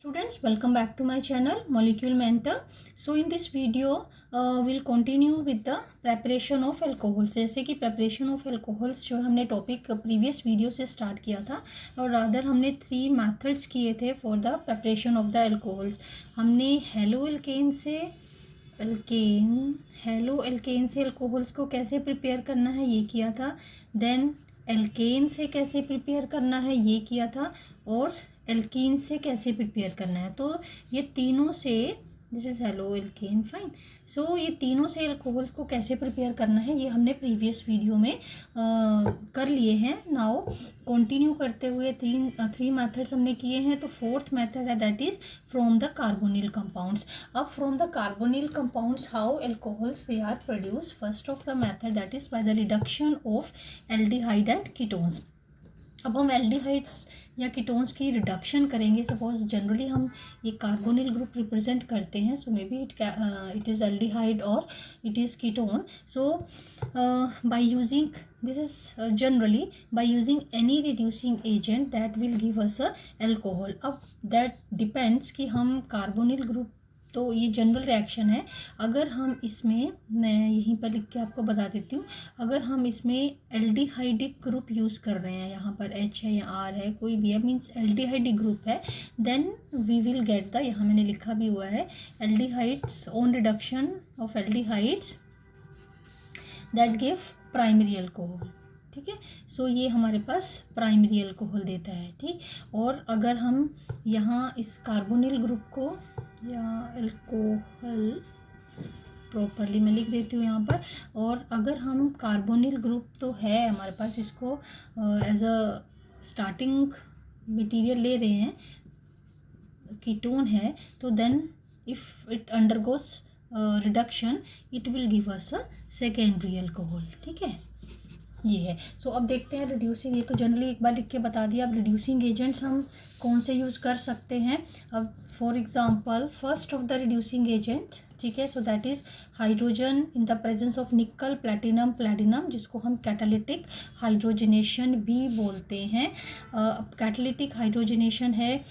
Students, welcome back to my channel Molecule Mentor. So in this video we'll continue with the preparation of alcohols. जैसे कि preparation of alcohols जो हमने topic previous video से start किया था और rather हमने 3 मेथड्स किए थे for the preparation of the alcohols. हमने हेलो एल्केन से अल्कोहल्स को कैसे प्रिपेयर करना है ये किया था. देन एल्केन से कैसे प्रिपेयर करना है ये किया था और एल्कीन से कैसे प्रिपेयर करना है. तो ये तीनों से this is haloalkane fine. So ये तीनों से अल्कोहल्स को कैसे प्रिपेयर करना है ये हमने प्रीवियस वीडियो में कर लिए हैं. नाउ कंटिन्यू करते हुए थ्री मेथड्स हमने किए हैं. तो फोर्थ मेथड है that is from the carbonyl compounds. अब from the carbonyl compounds how alcohols they are produce. First of the method that is by the reduction of aldehyde and ketones. अब हम aldehydes या ketones की reduction करेंगे. Suppose generally हम ये carbonyl group represent करते हैं. So may be it is aldehyde और it is ketone. So by using this is generally by using any reducing agent that will give us a alcohol. अब that depends कि हम carbonyl group तो ये general reaction है. अगर हम इसमें मैं यहीं पर लिख के आपको बता देती हूँ. अगर हम इसमें एल्डिहाइडिक ग्रुप यूज़ कर रहे हैं, यहाँ पर H है या R है कोई भी है, मीन्स एल्डिहाइडिक ग्रुप है, then we will get the, यहाँ मैंने लिखा भी हुआ है, aldehydes on reduction of aldehydes that give primary alcohol. ठीक है. सो ये हमारे पास प्राइमरी अल्कोहल देता है. ठीक. और अगर हम यहाँ इस कार्बोनिल ग्रुप को या अल्कोहल प्रॉपरली मैं लिख देती हूँ यहाँ पर, और अगर हम कार्बोनिल ग्रुप तो है हमारे पास, इसको एज अ स्टार्टिंग मटेरियल ले रहे हैं, कीटोन है, तो then if it undergoes reduction it will give us a secondary alcohol. ठीक है, ये है. सो अब देखते हैं रिड्यूसिंग. ये तो जनरली एक बार लिख के बता दिया. अब रिड्यूसिंग एजेंट्स हम कौन से यूज़ कर सकते हैं. अब for example first of the reducing agent, ठीक है, so that is hydrogen in the presence of निकल, प्लैटिनम, जिसको हम कैटालिटिक हाइड्रोजनेशन भी बोलते हैं. अब कैटालिटिक हाइड्रोजनेशन है,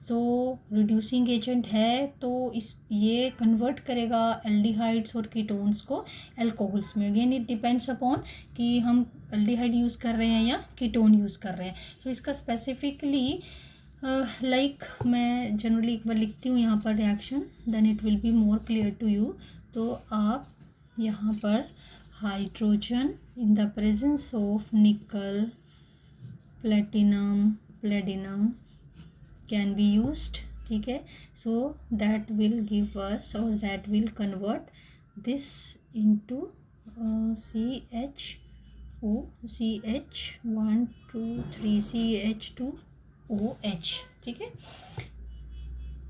सो रिड्यूसिंग एजेंट है, तो इस ये कन्वर्ट करेगा एल्डिहाइड्स और कीटोन्स को अल्कोहल्स में. अगेन इट डिपेंड्स अपॉन कि हम एल्डिहाइड यूज़ कर रहे हैं या कीटोन यूज़ कर रहे हैं. सो इसका स्पेसिफिकली लाइक मैं जनरली एक बार लिखती हूँ यहाँ पर reaction, then it will be more clear to you. तो आप यहाँ पर hydrogen in the presence of nickel, platinum can be used. ठीक है. So that will give us, or that will convert this into CHO, CH1 2 3 CH2OH. ठीक है,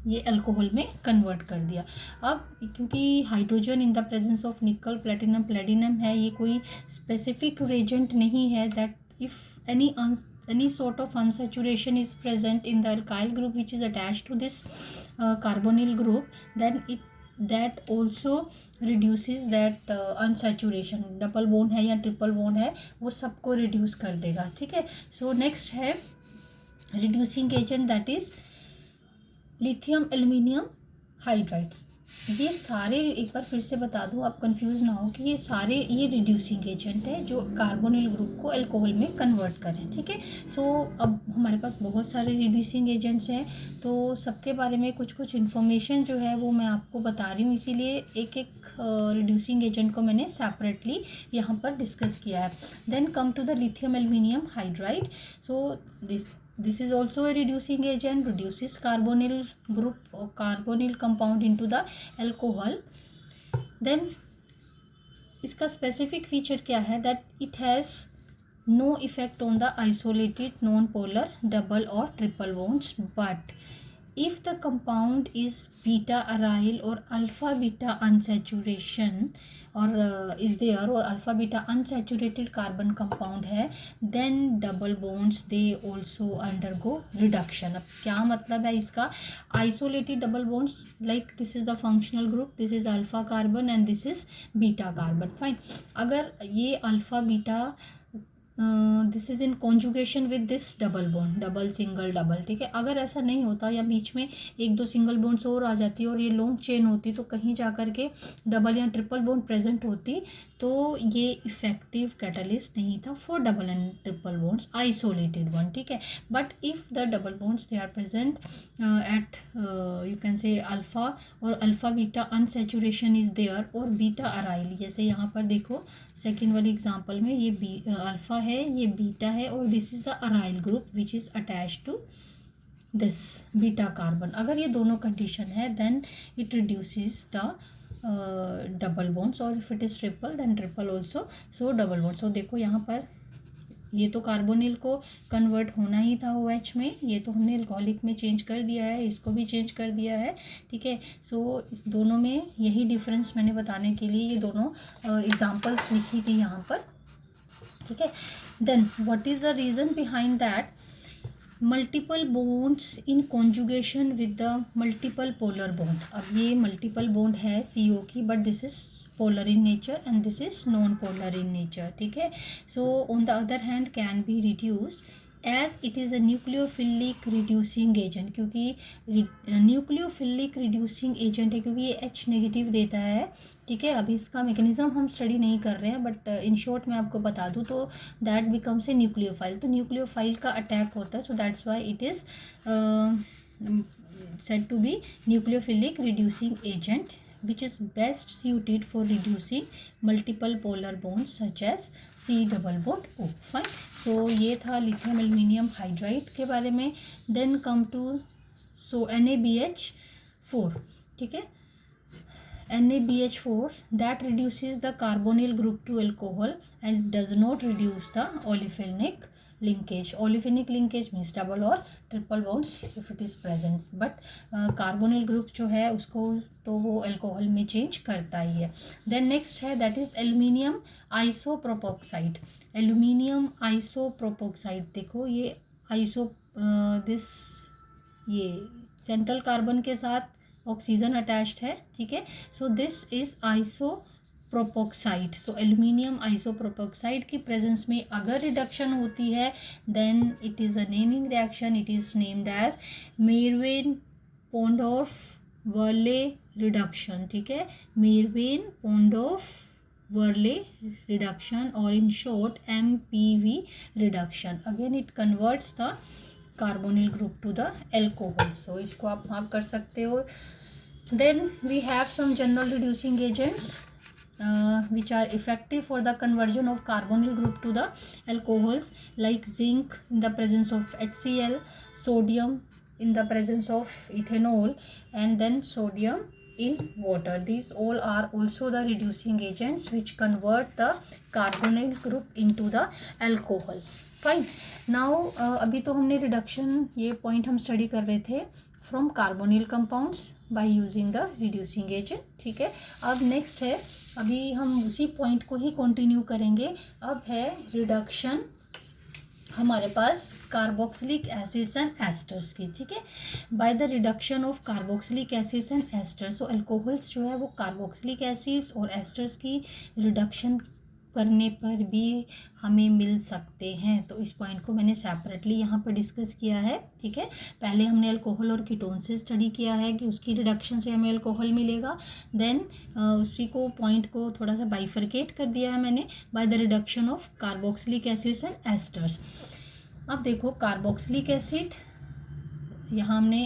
ये alcohol में कन्वर्ट कर दिया. अब क्योंकि hydrogen in the presence of nickel, platinum है, ये कोई स्पेसिफिक रेजेंट नहीं है that if any sort of unsaturation is present in the alkyl group which is attached to this carbonyl group, then that also reduces that unsaturation. Double bond है या triple bond है, वो सबको reduce कर देगा. ठीक है. सो नेक्स्ट है reducing agent that is lithium aluminium hydrides. ये सारे एक बार फिर से बता दूं, आप कंफ्यूज ना हो कि ये सारे ये रिड्यूसिंग एजेंट है जो कार्बोनिल ग्रुप को अल्कोहल में कन्वर्ट करें. ठीक है. सो अब हमारे पास बहुत सारे रिड्यूसिंग एजेंट्स हैं, तो सबके बारे में कुछ इन्फॉर्मेशन जो है वो मैं आपको बता रही हूँ. इसीलिए एक रिड्यूसिंग एजेंट को मैंने सेपरेटली यहाँ पर डिस्कस किया है. Then come to the lithium aluminium hydride. So this is also a reducing agent, reduces carbonyl group or carbonyl compound into the alcohol. then इसका specific feature क्या है, that it has no effect on the isolated non-polar double or triple bonds, but if the compound is beta aryl or alpha beta unsaturation or is there, or alpha beta unsaturated carbon compound है, then double bonds they also undergo reduction. अब क्या मतलब है इसका, isolated double bonds like this is the functional group, this is alpha carbon and this is beta carbon. fine. अगर ये alpha beta this is in conjugation with this double bond, double single double, ठीक है। अगर ऐसा नहीं होता या बीच में एक दो सिंगल बॉन्ड्स और आ जाती और ये लॉन्ग चेन होती तो कहीं जा कर के डबल या ट्रिपल बॉन्ड प्रेजेंट होती तो ये इफेक्टिव कैटलिस्ट नहीं था for double and triple bonds, isolated one, ठीक है। But if the double bonds they are present at you can say alpha और alpha beta unsaturation is there और बीटा अराइल, जैसे यहाँ पर देखो सेकेंड वाली एग्जांपल में ये अल्फा है, ये बीटा है और this is the aryl group which is attached to this beta carbon. अगर ये दोनों कंडीशन है then it reduces the double bonds और if it is triple then triple also, so double bond. So देखो यहाँ पर ये तो कार्बोनिल को कन्वर्ट होना ही था OH में, ये तो हमने अल्कोहलिक में चेंज कर दिया है, इसको भी चेंज कर दिया है, ठीक है। सो इस दोनों में यही डिफरेंस मैंने बताने के लिए ये दोनों एग्जांपल्स लिखी थी यहाँ पर, ठीक है। Then what is the reason behind that multiple bonds in conjugation with the multiple polar bond. अब ये मल्टीपल बॉन्ड है CO की but this is polar in nature and this is non-polar in nature, ठीक है। So on the other hand can be reduced as it is a nucleophilic reducing agent, क्योंकि nucleophilic reducing agent है क्योंकि ये H negative देता है, ठीक है। अभी इसका मैकेनिज्म हम स्टडी नहीं कर रहे हैं बट इन शॉर्ट मैं आपको बता दूँ तो दैट बिकम्स ए न्यूक्लियोफाइल, तो न्यूक्लियोफाइल का अटैक होता है, so that's why it is said to be nucleophilic reducing agent which is best suited for reducing multiple polar bonds such as C double bond O. Fine. So ये था lithium aluminium hydride के बारे में. Then come to NaBH4, ठीक है. NaBH4 that reduces the carbonyl group to alcohol and does not reduce the olefinic linkage. Olefinic linkage means double or triple bonds if it is present, but carbonyl group जो है उसको तो वो alcohol में change करता ही है. Then next है that is aluminium isopropoxide. Aluminium isopropoxide देखो ये दिस ये सेंट्रल कार्बन के साथ ऑक्सीजन अटैच्ड है, ठीक है. So this is isopropoxide. So aluminium isopropoxide की प्रेजेंस में अगर रिडक्शन होती है then it is a naming reaction. It is named as Meerwein Ponndorf Verley reduction, ठीक है. मेरवेन-पोंडोर्फ-वर्ले रिडक्शन और in short MPV reduction. Again it converts the carbonyl group to the alcohol. So इसको आप मार्क कर सकते हो. Then we have some general reducing agents which are effective for the conversion of carbonyl group to the alcohols, like zinc in the presence of HCl, sodium in the presence of ethanol, and then sodium in water. These all are also the reducing agents which convert the carbonyl group into the alcohol. Fine. Now अभी तो हमने reduction ये point हम study कर रहे थे from carbonyl compounds by using the reducing agent, ठीक है. अब नेक्स्ट है, अभी हम उसी पॉइंट को ही कंटिन्यू करेंगे. अब है रिडक्शन हमारे पास कार्बोक्सिलिक एसिड्स एंड एस्टर्स की, ठीक है. Bye the reduction of carboxylic acids and asters, so alcohols जो है वो कार्बोक्सिलिक एसिड्स और एस्टर्स की रिडक्शन करने पर भी हमें मिल सकते हैं. तो इस पॉइंट को मैंने सेपरेटली यहाँ पर डिस्कस किया है, ठीक है. पहले हमने अल्कोहल और कीटोन से स्टडी किया है कि उसकी रिडक्शन से हमें अल्कोहल मिलेगा. देन उसी को पॉइंट को थोड़ा सा बाइफरकेट कर दिया है मैंने bye the reduction of carboxylic acids and asters. अब देखो कार्बोक्सिलिक एसिड, यहाँ हमने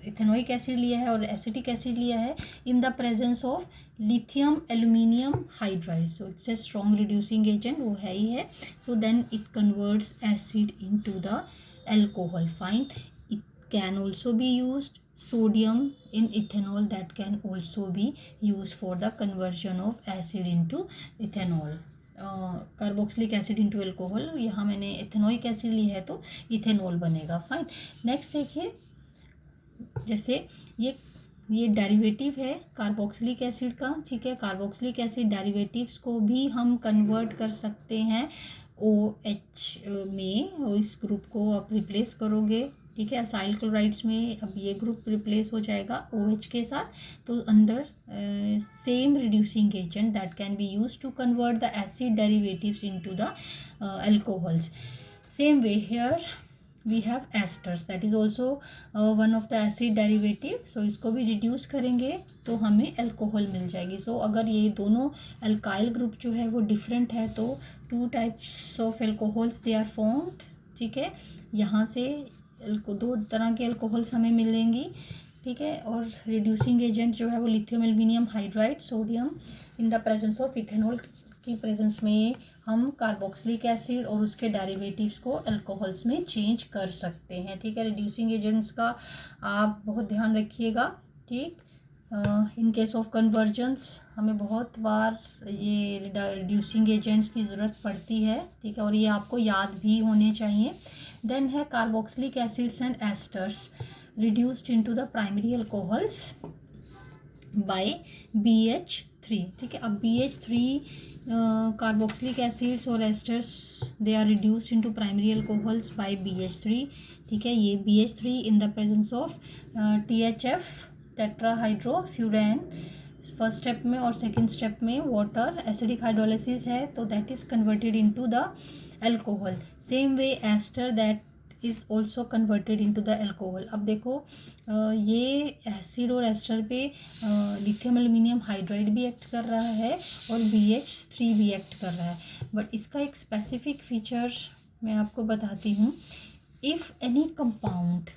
इथेनोइक एसिड लिया है और एसिटिक एसिड लिया है in the presence of lithium aluminium hydride. So it's a strong reducing agent, वो है ही है. So then it converts acid into the alcohol. Fine. It can also be used sodium in ethanol, that can also be used for the conversion of acid into ethanol. Carboxylic acid into alcohol, यहाँ मैंने ethanoic acid ली है तो ethanol बनेगा. Fine. Next देखिए, जैसे ये derivative है carboxylic acid का, ठीक है. कार्बोक्सिलिक एसिड डेरिवेटिव्स को भी हम कन्वर्ट कर सकते हैं OH में, और इस ग्रुप को आप रिप्लेस करोगे ठीक है। असाइल क्लोराइड्स में अब ये ग्रुप रिप्लेस हो जाएगा OH के साथ, तो under same reducing agent that can be use to convert the acid derivatives into the alcohols. Same way here we have esters, that is also one of the acid derivative. So इसको भी reduce करेंगे तो हमें alcohol मिल जाएगी। सो अगर ये दोनों alkyl group जो है वो डिफरेंट है तो 2 types of alcohols they are formed, ठीक है। यहाँ से 2 तरह के अल्कोहल्स हमें मिलेंगी, ठीक है। और रिड्यूसिंग एजेंट जो है वो lithium aluminium hydride, sodium in the presence of ethanol की प्रेजेंस में हम कार्बोक्सिलिक एसिड और उसके डेरिवेटिव्स को अल्कोहल्स में चेंज कर सकते हैं, ठीक है। रिड्यूसिंग एजेंट्स का आप बहुत ध्यान रखिएगा, ठीक। इन केस ऑफ कन्वर्जेंस हमें बहुत बार ये रिड्यूसिंग एजेंट्स की ज़रूरत पड़ती है, ठीक है, और ये आपको याद भी होने चाहिए। देन है carboxylic acids and asters reduced into the primary alcohols by BH3, ठीक है। अब BH3 कार्बोक्सिलिक एसिड्स और esters they are reduced into primary alcohols by BH3, ठीक है। ये BH3 in the presence of THF tetrahydrofuran first step में और second step में वाटर एसिडिक हाइड्रोलिसिस है तो that is converted into the alcohol. Same way ester that is also converted into the alcohol. अब देखो ये एसिड और ester पे लिथियम एल्यूमिनियम हाइड्राइड भी एक्ट कर रहा है और BH3 भी एक्ट कर रहा है, बट इसका एक स्पेसिफिक फीचर मैं आपको बताती हूँ। If any compound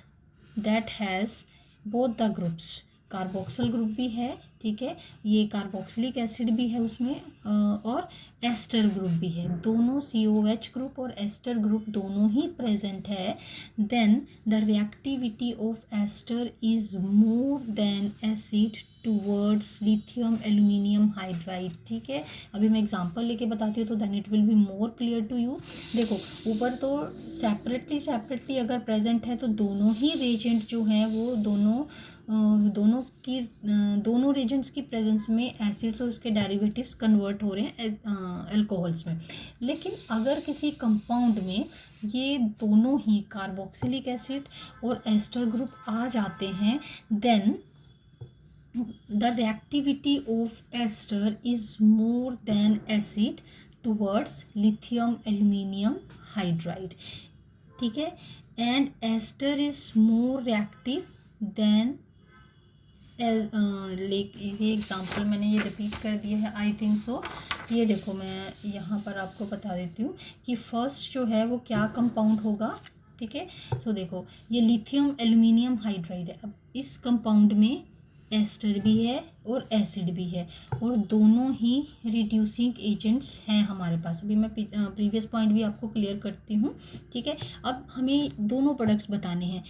that has both the groups, carboxyl group भी है, ठीक है, ये कार्बोक्सिलिक एसिड भी है उसमें और एस्टर ग्रुप भी है, दोनों COH ग्रुप और एस्टर ग्रुप दोनों ही प्रेजेंट है, then the reactivity of ester is more than acid towards lithium aluminium hydride, ठीक है। अभी मैं एग्जांपल लेके बताती हूँ तो then it will be more clear to you. देखो ऊपर तो सेपरेटली अगर प्रेजेंट है तो दोनों ही रेजेंट जो हैं वो दोनों रेजेंट्स की प्रेजेंस में एसिड्स और उसके डेरिवेटिव्स कन्वर्ट हो रहे हैं अल्कोहल्स में। लेकिन अगर किसी कंपाउंड में ये दोनों ही कार्बोक्सिलिक एसिड और एस्टर ग्रुप आ जाते हैं, then the reactivity of ester is more than acid towards lithium aluminum hydride, ठीक है। and ester is more reactive than ये एग्जाम्पल मैंने ये रिपीट कर दिया है आई थिंक सो। ये देखो मैं यहाँ पर आपको बता देती हूँ कि फर्स्ट जो है वो क्या कंपाउंड होगा, ठीक है। सो देखो ये लिथियम एल्यूमिनियम हाइड्राइड है। अब इस कंपाउंड में एस्टर भी है और एसिड भी है और दोनों ही रिड्यूसिंग एजेंट्स हैं हमारे पास। अभी मैं प्रीवियस पॉइंट भी आपको क्लियर करती हूँ, ठीक है। अब हमें दोनों प्रोडक्ट्स बताने हैं।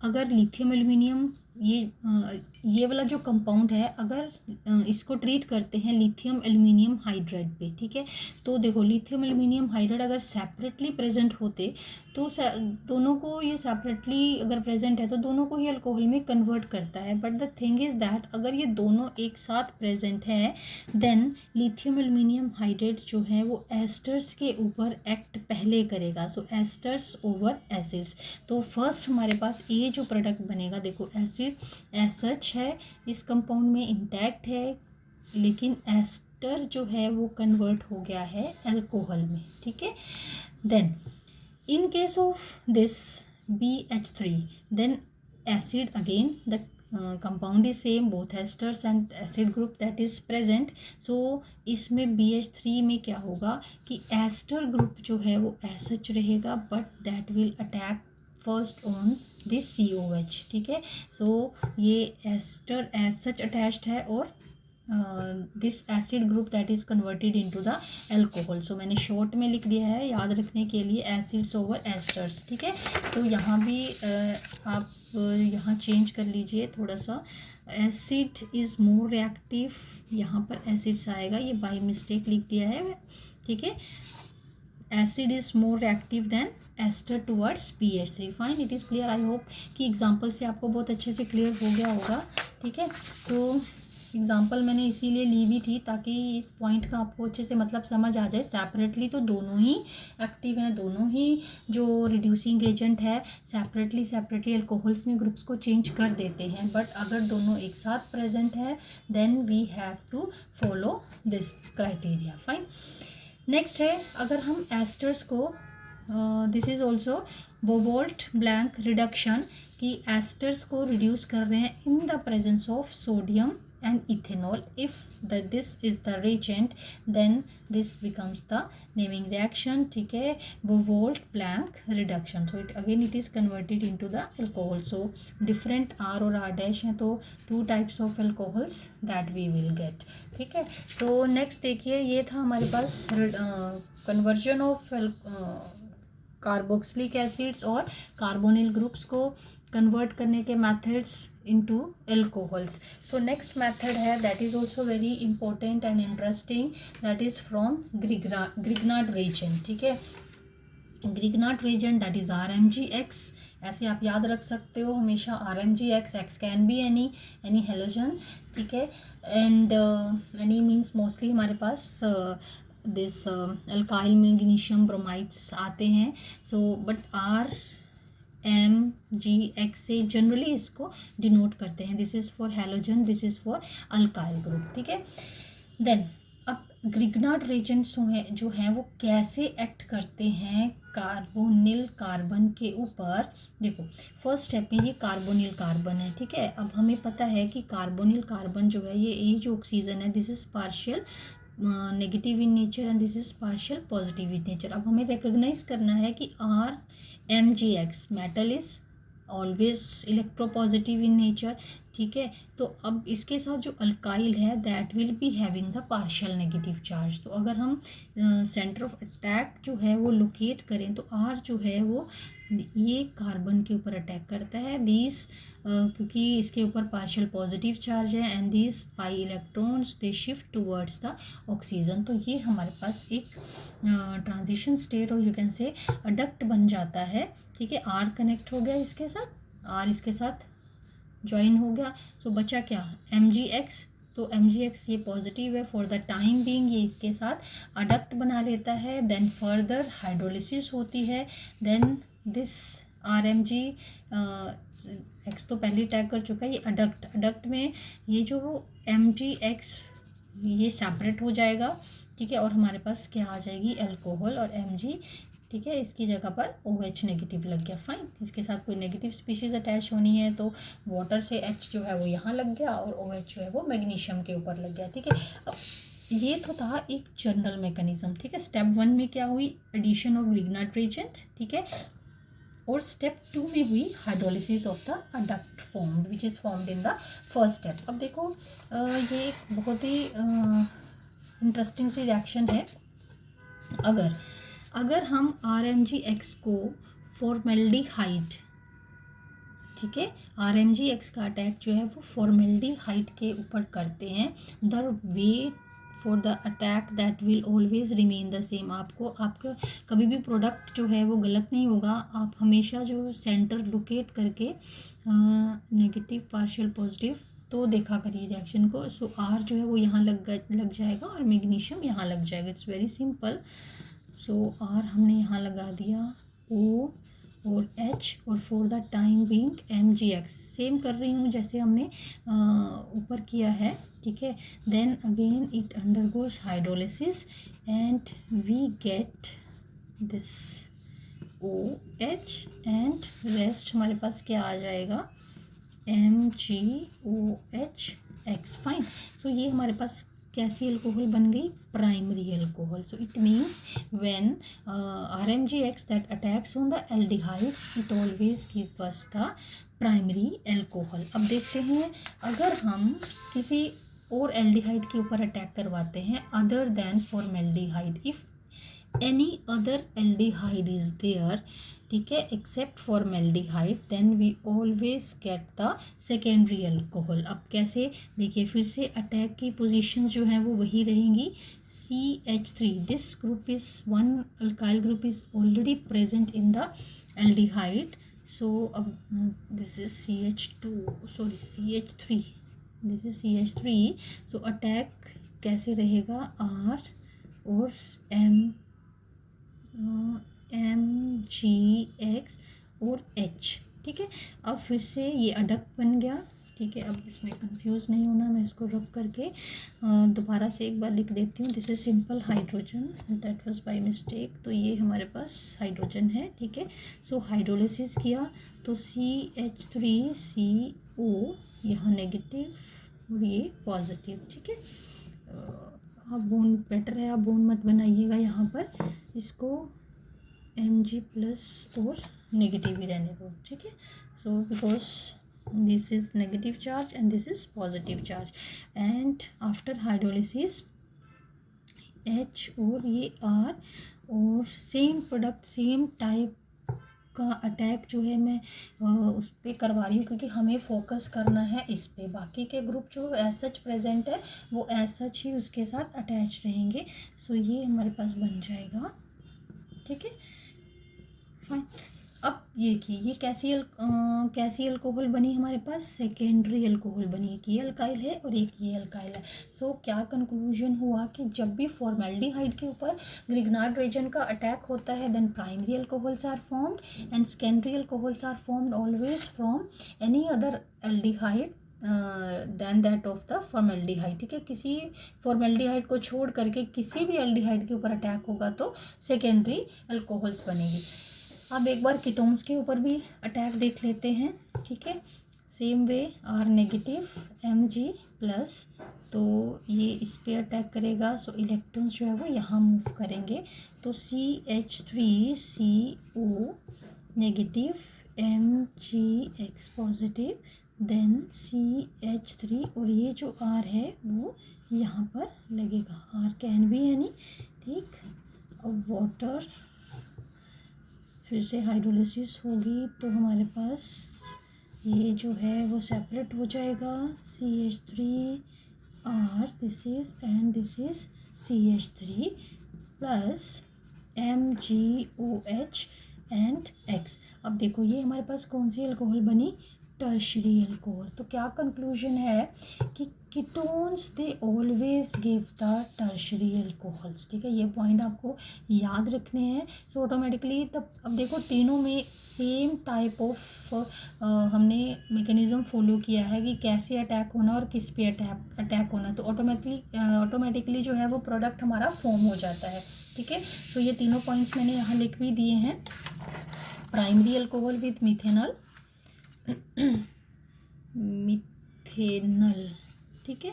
अगर लिथियम एल्यूमिनियम ये वाला जो कंपाउंड है अगर इसको ट्रीट करते हैं लिथियम एल्यूमिनियम हाइड्राइड पे, ठीक है, तो देखो लिथियम एल्यूमिनियम हाइड्राइड अगर सेपरेटली प्रेजेंट होते तो दोनों को ये सेपरेटली अगर प्रेजेंट है तो दोनों को ही अल्कोहल में कन्वर्ट करता है। But the thing is that अगर ये दोनों एक साथ प्रेजेंट है देन लिथियम एल्यूमिनियम हाइड्राइड जो है वो एस्टर्स के ऊपर एक्ट पहले करेगा। सो एस्टर्स ओवर एसिड्स। तो फर्स्ट हमारे पास ये जो प्रोडक्ट बनेगा, देखो एसिड एज सच है इस कंपाउंड में इंटैक्ट है, लेकिन एस्टर जो है वो कन्वर्ट हो गया है अल्कोहल में, ठीक है। Then in case of this BH3 then acid again the compound is same, both esters and acid group that is present. So इसमें BH3 में क्या होगा कि एस्टर ग्रुप जो है वो एसएच रहेगा but that will attack first on this COH, ठीक है। सो ये एस्टर एज सच अटैच्ड है और this acid group that is converted into the alcohol. So मैंने शॉर्ट में लिख दिया है याद रखने के लिए एसिड्स ओवर एस्टर्स, ठीक है। तो यहाँ भी आप यहाँ चेंज कर लीजिए थोड़ा सा, एसिड इज़ मोर रिएक्टिव, यहाँ पर एसिड्स आएगा, ये बाय मिस्टेक लिख दिया है, ठीक है। acid is more reactive than ester towards BH3. Fine, it is clear. I hope कि एग्जाम्पल से आपको बहुत अच्छे से क्लियर हो गया होगा, ठीक है। सो एग्जांपल मैंने इसीलिए ली भी थी ताकि इस पॉइंट का आपको अच्छे से मतलब समझ आ जाए। सेपरेटली तो दोनों ही एक्टिव हैं, दोनों ही जो रिड्यूसिंग एजेंट है सेपरेटली अल्कोहल्स में ग्रुप्स को चेंज कर देते हैं, बट अगर दोनों एक साथ प्रेजेंट है then we have to follow this criteria. Fine. Next है, अगर हम एस्टर्स को this is also Bouveault Blanc reduction, कि एस्टर्स को रिड्यूस कर रहे हैं in the presence of sodium and ethanol. If this is the reagent then this becomes the naming reaction, ठीक है, Bouveault Blanc reduction. So it is converted into the alcohol. So different R और R dash हैं, तो 2 types of alcohols that we will get, ठीक है। तो next देखिए, ये था हमारे पास कन्वर्जन ऑफ कार्बोक्सिलिक एसिड्स और कार्बोनिल ग्रुप्स को कन्वर्ट करने के methods into alcohols. So next method है that is also very important and interesting, that is from Grignard reagent, ठीक है। Grignard reagent that is RMgX, ऐसे आप याद रख सकते हो हमेशा RMgX, X can be any halogen, ठीक है, एंड एनी मीन्स मोस्टली हमारे पास दिस अल्काइल मैग्नीशियम ब्रोमाइड्स आते हैं। सो बट RMgX से जनरली इसको डिनोट करते हैं। This is for halogen, this is for alkyl group, ठीक है। देन अब ग्रिग्नार्ड रिएजेंट्स जो हैं वो कैसे एक्ट करते हैं कार्बोनिल कार्बन के ऊपर। देखो फर्स्ट स्टेप में ये कार्बोनिल कार्बन है, ठीक है। अब हमें पता है कि कार्बोनिल कार्बन जो है ये जो ऑक्सीजन है this is partial negative in nature and this is partial positive in nature. अब हमें रिकॉग्नाइज करना है कि RMgX metal is always electropositive in nature, ठीक है। तो अब इसके साथ जो अल्काइल है that will be having the partial negative charge. तो अगर हम सेंटर ऑफ अटैक जो है वो लोकेट करें तो R जो है वो ये कार्बन के ऊपर अटैक करता है, दीज क्योंकि इसके ऊपर पार्शियल पॉजिटिव चार्ज है and these pi electrons they shift towards the oxygen. तो ये हमारे पास एक ट्रांजिशन स्टेट और यू कैन से अडक्ट बन जाता है, ठीक है। R कनेक्ट हो गया इसके साथ, R इसके साथ ज्वाइन हो गया, सो बचा क्या MgX। तो MgX ये पॉजिटिव है फॉर द टाइम बीइंग, ये इसके साथ अडक्ट बना लेता है। देन फर्दर हाइड्रोलिसिस होती है, देन दिस RMgX तो पहले टैग कर चुका है, ये अडक्ट में ये जो MgX ये सेपरेट हो जाएगा, ठीक है, और हमारे पास क्या आ जाएगी अल्कोहल और Mg, ठीक है। इसकी जगह पर OH नेगेटिव लग गया, फाइन। इसके साथ कोई नेगेटिव स्पीशीज अटैच होनी है तो वाटर से H जो है वो यहाँ लग गया और OH जो है वो मैग्नीशियम के ऊपर लग गया, ठीक है। अब ये तो था एक जनरल मैकेनिज्म, ठीक है। स्टेप 1 में क्या हुई, एडिशन ऑफ ग्रिग्नार्ड रिएजेंट, ठीक है, और स्टेप 2 में हुई hydrolysis of the adduct formed which is formed in the first step. अब देखो ये एक बहुत ही इंटरेस्टिंग सी रिएक्शन है। अगर हम RMgX को फॉर्मेल्डिहाइड, ठीक है, RMgX का अटैक जो है वो फॉर्मेल्डिहाइड के ऊपर करते हैं, the way for the attack that will always remain the same. आपका कभी भी प्रोडक्ट जो है वो गलत नहीं होगा, आप हमेशा जो सेंटर लोकेट करके नेगेटिव पार्शियल पॉजिटिव तो देखा करिए रिएक्शन को। सो R जो है वो यहाँ लग जाएगा और मैग्नीशियम यहाँ लग जाएगा, it's very simple. So R हमने यहाँ लगा दिया O और H और for the time being MgX same कर रही हूँ जैसे हमने ऊपर किया है, ठीक है। Then again it undergoes hydrolysis and we get this OH and rest हमारे पास क्या आ जाएगा MgOH, फाइन। सो ये हमारे पास कैसी अल्कोहल बन गई, primary alcohol. So it means when RMgX that attacks on the aldehydes it always give us the primary alcohol. अब देखते हैं अगर हम किसी और एल्डिहाइड के ऊपर अटैक करवाते हैं other than formaldehyde, if any other aldehyde is there, ठीक है, except formaldehyde, then we always get the secondary alcohol. अब कैसे देखिए, फिर से अटैक की पोजीशंस जो हैं वो वही रहेंगी। CH3 this group is one alkyl group is already present in the aldehyde, so अब this is CH3, this is CH3, so attack कैसे रहेगा, R और MgX और H, ठीक है। अब फिर से ये अडक्ट बन गया, ठीक है। अब इसमें कंफ्यूज नहीं होना, मैं इसको रब करके दोबारा से एक बार लिख देती हूँ। This is simple hydrogen, that was by mistake. तो ये हमारे पास हाइड्रोजन है, ठीक है। सो हाइड्रोलिसिस किया तो CH3CO यहाँ नेगेटिव और ये पॉजिटिव, ठीक है। आप बोन बेटर है, आप बोन मत बनाइएगा यहाँ पर, इसको Mg+ और नेगेटिव ही रहने दो, ठीक है। So because this is negative charge and this is positive charge, and after hydrolysis H और ये R और सेम प्रोडक्ट सेम टाइप का अटैक जो है मैं उस पर करवा रही हूँ, क्योंकि हमें फोकस करना है इस पे। बाकी के ग्रुप जो एज सच प्रेजेंट है वो एज सच ही उसके साथ अटैच रहेंगे। सो ये हमारे पास बन जाएगा, ठीक है, फाइन। अब ये कि ये कैसी अल्कोहल बनी हमारे पास, सेकेंडरी अल्कोहल बनी। एक ये अल्काइल है और एक ये अल्काइल है। सो क्या कंक्लूजन हुआ कि जब भी फॉर्मेल्डिहाइड के ऊपर ग्रिग्नार्ड रीजन का अटैक होता है, then primary alcohols are formed and secondary alcohols are formed always from any other aldehyde than that of the formaldehyde, ठीक है। किसी फॉर्मेल्डिहाइड को छोड़ करके किसी भी एल्डिहाइड के ऊपर अटैक होगा तो सेकेंडरी अल्कोहल्स बनेगी। अब एक बार कीटोन्स के ऊपर भी अटैक देख लेते हैं, ठीक है। Same way R negative Mg+, तो ये इस पे अटैक करेगा, सो इलेक्ट्रॉन्स जो है वो यहाँ मूव करेंगे। तो CH3CO negative MgX positive, then CH3 और ये जो R है वो यहाँ पर लगेगा, R कैन भी यानी, ठीक। अब वाटर फिर से हाइड्रोलिसिस होगी तो हमारे पास ये जो है वो सेपरेट हो जाएगा, CH3R this is and this is CH3 plus MgOH and X। अब देखो ये हमारे पास कौन सी अल्कोहल बनी, टर्शरी अल्कोहल। तो क्या कंक्लूजन है कि ketones they always give the tertiary alcohols, ठीक है। ये पॉइंट आपको याद रखने हैं। सो ऑटोमेटिकली तब अब देखो तीनों में सेम टाइप ऑफ हमने मैकेनिज्म फॉलो किया है कि कैसे अटैक होना और किस पे अटैक होना, तो ऑटोमेटिकली जो है वो प्रोडक्ट हमारा फॉर्म हो जाता है, ठीक है। सो ये तीनों पॉइंट्स मैंने यहाँ लिख भी दिए हैं। प्राइमरी अल्कोहल विथ मिथेनॉल, ठीक है,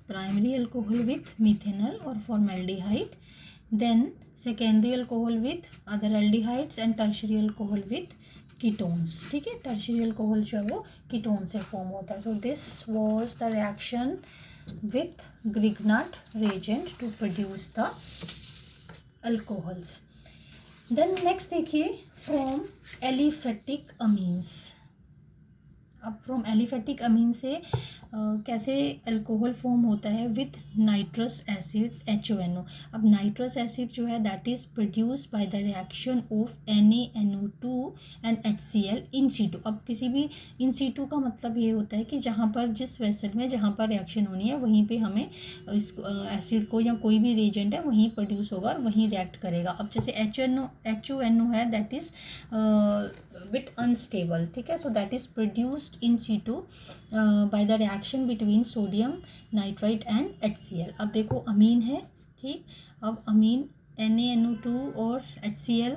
प्राइमरी अल्कोहल विथ मिथेनॉल और formaldehyde, then secondary alcohol with other aldehydes and tertiary alcohol with ketones, ठीक है। टर्शरी अल्कोहल जो है वो कीटोन से फॉर्म होता है। So this was the reaction with Grignard reagent to produce the alcohols. Then next देखिए फ्रॉम एलिफेटिक अमीन्स। अब फ्रॉम एलिफेटिक अमीन से कैसे अल्कोहल फॉर्म होता है विथ नाइट्रस एसिड HONO। अब नाइट्रस एसिड जो है that is produce by the reaction of NaNO2 and HCl in situ. अब किसी भी इन सीटू का मतलब ये होता है कि जहाँ पर जिस वेसल में जहाँ पर रिएक्शन होनी है वहीं पे हमें इस एसिड को या कोई भी रिएजेंट है वहीं प्रोड्यूस होगा और वहीं रिएक्ट करेगा। अब जैसे HONO है दैट इज बिट अनस्टेबल, ठीक है। So that is produced in situ by the reaction between sodium nitrite and HCl। अब देखो अमीन है, ठीक। अब अमीन NaNO2 और HCl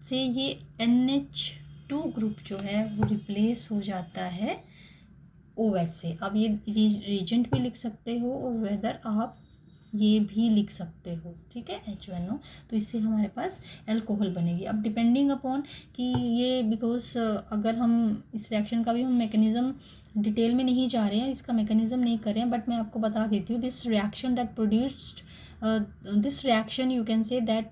से ये NH2 ग्रुप जो है वो रिप्लेस हो जाता है OH से। अब ये रिएजेंट भी लिख सकते हो और वेदर आप ये भी लिख सकते हो, ठीक है, HONO। तो इससे हमारे पास अल्कोहल बनेगी। अब डिपेंडिंग अपॉन कि ये बिकॉज अगर हम इस रिएक्शन का भी हम मैकेनिज्म डिटेल में नहीं जा रहे हैं, इसका मैकेनिज्म नहीं कर रहे हैं, बट मैं आपको बता देती हूँ this reaction that produced this reaction you can say that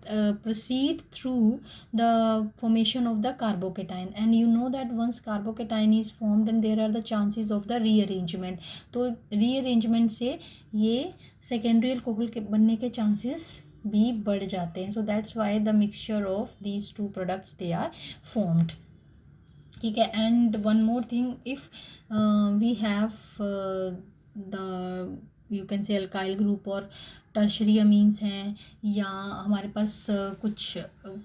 proceed through the formation of the carbocation, and you know that once carbocation is formed and there are the chances of the rearrangement, तो rearrangement से ये secondary alcohol के बनने के chances भी बढ़ जाते हैं। So that's why the mixture of these two products they are formed. ठीक है. And one more thing, if we have the you can say alkyl group और टर्शरी अमीन्स हैं, या हमारे पास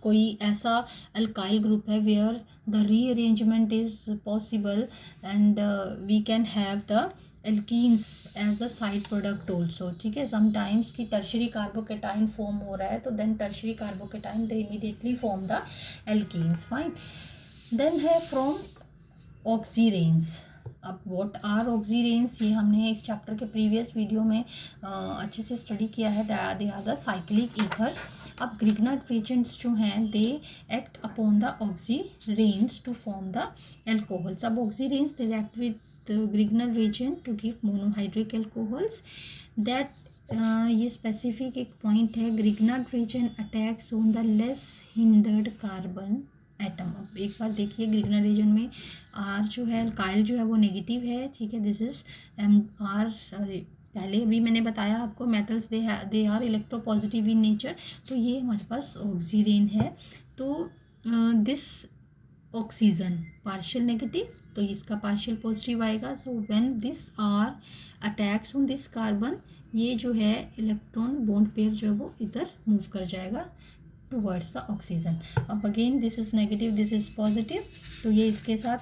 कोई ऐसा अल्काइल ग्रुप है where the rearrangement is possible, and we can have the alkenes as the side product also. ठीक है, समटाइम्स की टर्शरी कार्बोकेटाइन फॉर्म हो रहा है, तो then tertiary carbocation they immediately form the alkenes. Fine. Then है from oxiranes. अब what are ऑक्सीरेंस, ये हमने इस चैप्टर के प्रीवियस वीडियो में अच्छे से स्टडी किया है. They are the cyclic ethers. अब ग्रिग्नार्ड रिएजेंट्स जो हैं they act upon the oxiranes to form the alcohols. अब oxiranes they act with Grignard reagent to give monohydric alcohols. That ये स्पेसिफिक एक पॉइंट है, Grignard reagent attacks on the less hindered carbon atom. अब एक बार देखिए, Grignard reason में are जो है, अल्काइल जो है वो नेगेटिव है. ठीक है, दिस इज आर. पहले अभी मैंने बताया आपको, metals they are electropositive in nature. तो ये हमारे पास ऑक्सीरेन है. तो दिस ऑक्सीजन पार्शियल नेगेटिव, तो इसका पार्शियल पॉजिटिव आएगा. So when this are attacks on this carbon, ये जो है इलेक्ट्रॉन बॉन्ड पेयर जो है वो इधर मूव कर जाएगा टूवर्ड्स द ऑक्सीजन. अब again this is negative, this is positive, तो ये इसके साथ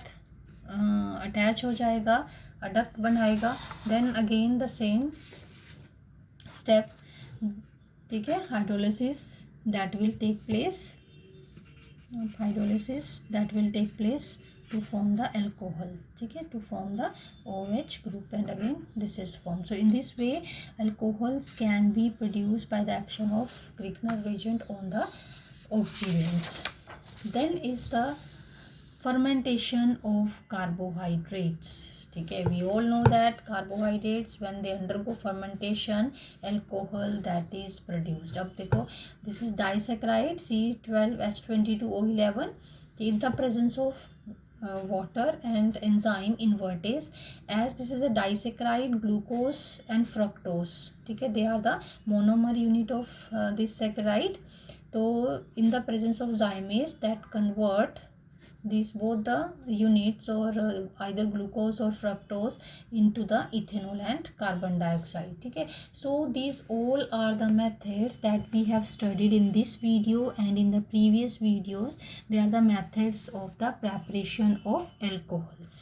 अटैच हो जाएगा, अडक्ट बनाएगा. Then again the same step. ठीक है, hydrolysis that will take place, to form the alcohol. ठीक है, to form the OH group, and again this is formed. So in this way alcohols can be produced by the action of Grignard reagent on the oxidants. Then is the fermentation of carbohydrates. ठीक है, we all know that carbohydrates when they undergo fermentation, alcohol that is produced. अब देखो, this is disaccharide C12H22O11 in the presence of water and enzyme invertase. As this is a disaccharide, glucose and fructose, ठीक है, they are the monomer unit of this saccharide. So in the presence of zymase that convert these both the units, or either glucose or fructose, into the ethanol and carbon dioxide. ठीक है, so these all are the methods that we have studied in this video and in the previous videos. They are the methods of the preparation of alcohols.